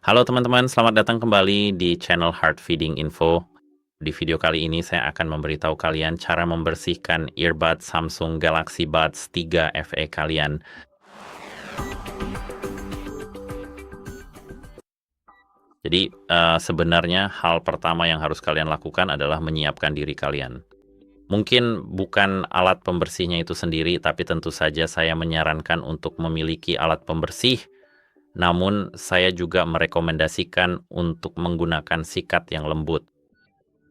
Halo teman-teman, selamat datang kembali di channel Heart Feeding Info. Di video kali ini saya akan memberitahu kalian cara membersihkan earbud Samsung Galaxy Buds 3 FE kalian. Jadi sebenarnya hal pertama yang harus kalian lakukan adalah menyiapkan diri kalian. Mungkin bukan alat pembersihnya itu sendiri, tapi tentu saja saya menyarankan untuk memiliki alat pembersih. Namun saya juga merekomendasikan untuk menggunakan sikat yang lembut.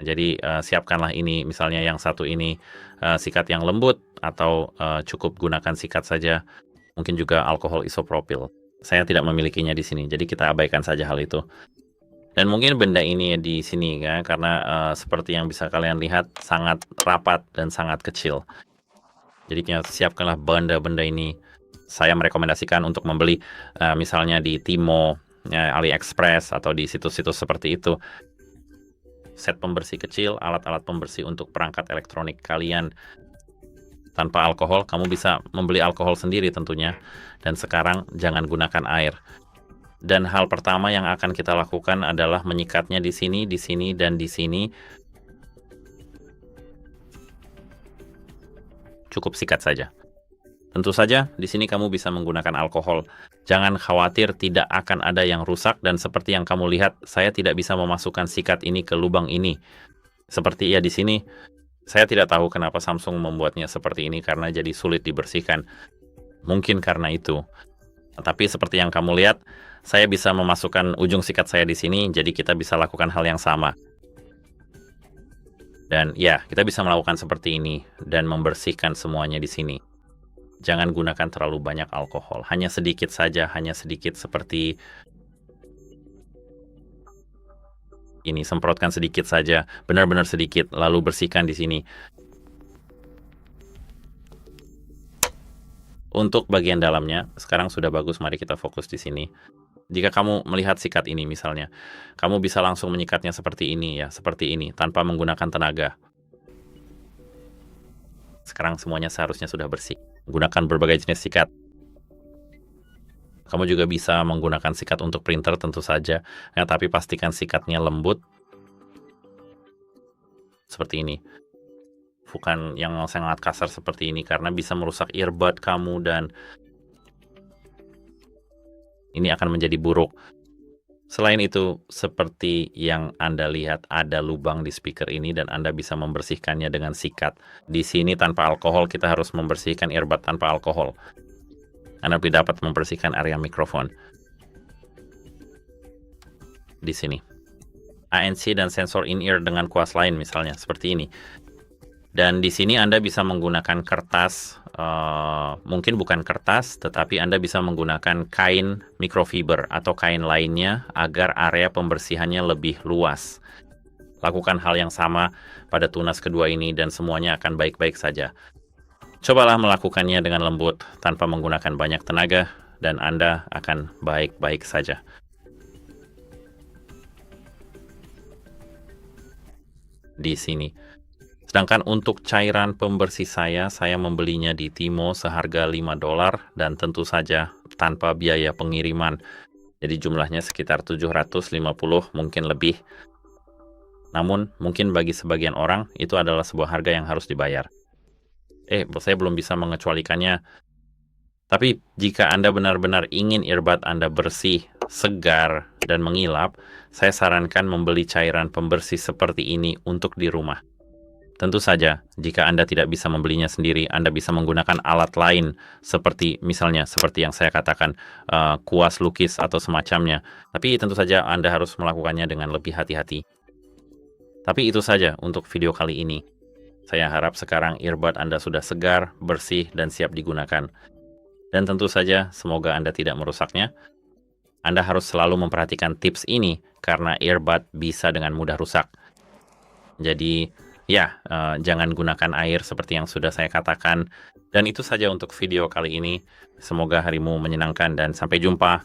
Jadi siapkanlah ini, misalnya yang satu ini sikat yang lembut, atau cukup gunakan sikat saja, mungkin juga alkohol isopropil. Saya tidak memilikinya di sini, jadi kita abaikan saja hal itu. Dan mungkin benda ini di sini ya, karena seperti yang bisa kalian lihat sangat rapat dan sangat kecil. Jadi siapkanlah benda-benda ini. Saya merekomendasikan untuk membeli misalnya di Timo, AliExpress, atau di situs-situs seperti itu. Set pembersih kecil, alat-alat pembersih untuk perangkat elektronik kalian. Tanpa alkohol, kamu bisa membeli alkohol sendiri tentunya. Dan sekarang jangan gunakan air. Dan hal pertama yang akan kita lakukan adalah menyikatnya di sini, dan di sini. Cukup sikat saja. Tentu saja, di sini kamu bisa menggunakan alkohol. Jangan khawatir, tidak akan ada yang rusak, dan seperti yang kamu lihat, saya tidak bisa memasukkan sikat ini ke lubang ini. Seperti ya di sini, saya tidak tahu kenapa Samsung membuatnya seperti ini, karena jadi sulit dibersihkan. Mungkin karena itu. Tapi seperti yang kamu lihat, saya bisa memasukkan ujung sikat saya di sini, jadi kita bisa lakukan hal yang sama. Dan ya, kita bisa melakukan seperti ini, dan membersihkan semuanya di sini. Jangan gunakan terlalu banyak alkohol, hanya sedikit saja, hanya sedikit seperti ini, semprotkan sedikit saja, benar-benar sedikit, lalu bersihkan di sini. Untuk bagian dalamnya, sekarang sudah bagus, mari kita fokus di sini. Jika kamu melihat sikat ini misalnya, kamu bisa langsung menyikatnya seperti ini ya, seperti ini, tanpa menggunakan tenaga. Sekarang semuanya seharusnya sudah bersih. Gunakan berbagai jenis sikat. Kamu juga bisa menggunakan sikat untuk printer tentu saja, ya, tapi pastikan sikatnya lembut. Seperti ini. Bukan yang sangat kasar seperti ini, karena bisa merusak earbud kamu dan ini akan menjadi buruk. Selain itu, seperti yang Anda lihat, ada lubang di speaker ini dan Anda bisa membersihkannya dengan sikat. Di sini tanpa alkohol, kita harus membersihkan earbud tanpa alkohol. Anda tidak dapat membersihkan area mikrofon. Di sini. ANC dan sensor in-ear dengan kuas lain misalnya, seperti ini. Dan di sini Anda bisa menggunakan kertas, mungkin bukan kertas, tetapi Anda bisa menggunakan kain microfiber atau kain lainnya agar area pembersihannya lebih luas. Lakukan hal yang sama pada tunas kedua ini dan semuanya akan baik-baik saja. Cobalah melakukannya dengan lembut tanpa menggunakan banyak tenaga dan Anda akan baik-baik saja. Di sini. Sedangkan untuk cairan pembersih saya membelinya di Timo seharga $5 dan tentu saja tanpa biaya pengiriman. Jadi jumlahnya sekitar 750, mungkin lebih. Namun mungkin bagi sebagian orang itu adalah sebuah harga yang harus dibayar. Saya belum bisa mengecualikannya. Tapi jika Anda benar-benar ingin earbud Anda bersih, segar, dan mengilap, saya sarankan membeli cairan pembersih seperti ini untuk di rumah. Tentu saja, jika Anda tidak bisa membelinya sendiri, Anda bisa menggunakan alat lain, seperti yang saya katakan, kuas lukis atau semacamnya. Tapi tentu saja Anda harus melakukannya dengan lebih hati-hati. Tapi itu saja untuk video kali ini. Saya harap sekarang earbud Anda sudah segar, bersih, dan siap digunakan. Dan tentu saja, semoga Anda tidak merusaknya. Anda harus selalu memperhatikan tips ini, karena earbud bisa dengan mudah rusak. Jadi, jangan gunakan air seperti yang sudah saya katakan. Dan itu saja untuk video kali ini. Semoga harimu menyenangkan dan sampai jumpa.